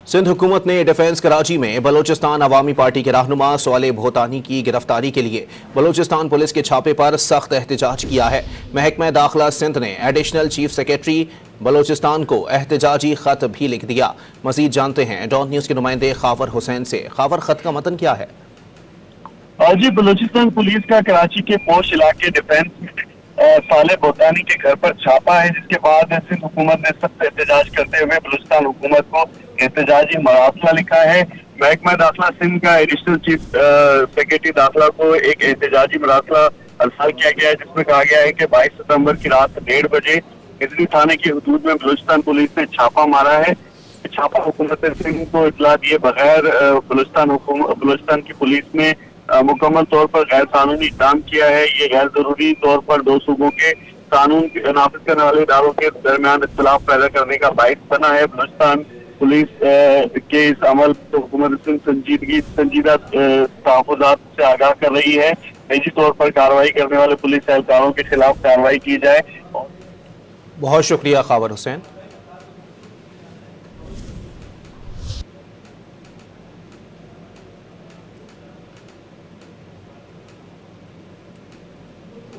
सिंध हुकूमत ने डिफेंस कराची में बलोचिस्तान अवामी पार्टी के रहनुमा सोले भोतानी की गिरफ्तारी के लिए बलोचिस्तान पुलिस के छापे पर सख्त एहतजाज किया है। महकमा दाखिला सिंध ने एडिशनल चीफ सेक्रेटरी बलोचिस्तान को एहतजाजी खत भी लिख दिया। मजीद जानते हैं डॉन न्यूज के नुमाइंदे खावर हुसैन से। खावर, खत का मतन क्या है? जी, बलोचिस्तान पुलिस का कराची के पोश इलाके डिफेंस साले भोतानी के घर पर छापा है, जिसके बाद सिंध हुकूमत ने सख्त एहतजाज करते हुए बलूचिस्तान हुकूमत को एहतजाजी मरासला लिखा है। महकमा दाखिला सिंध का एडिशनल चीफ सेक्रेटरी दाखिला को एक एहतजाजी मरासला अरसाल किया गया है, जिसमें कहा गया है कि 22 सितंबर की रात 1:30 बजे इजली थाने की हदूद में बलूचिस्तान पुलिस ने छापा मारा है। छापा हुकूमत सिंध को इतला दिए बगैर बलूचिस्तान की पुलिस ने मुकम्मल तौर पर गैर कानूनी इक़दाम किया है। ये गैर जरूरी तौर पर दो सूबों के कानून नाफिज करने वाले इदारों के दरमियान इख्तिलाफ पैदा करने का बाइस बना है। बलूचिस्तान पुलिस के इस अमल को हुकूमत सिंध संजीदा तहफ़्फ़ुज़ात से आगाह कर रही है। निजी तौर पर कार्रवाई करने वाले पुलिस एहलकारों के खिलाफ कार्रवाई की जाए। बहुत शुक्रिया खावर हुसैन।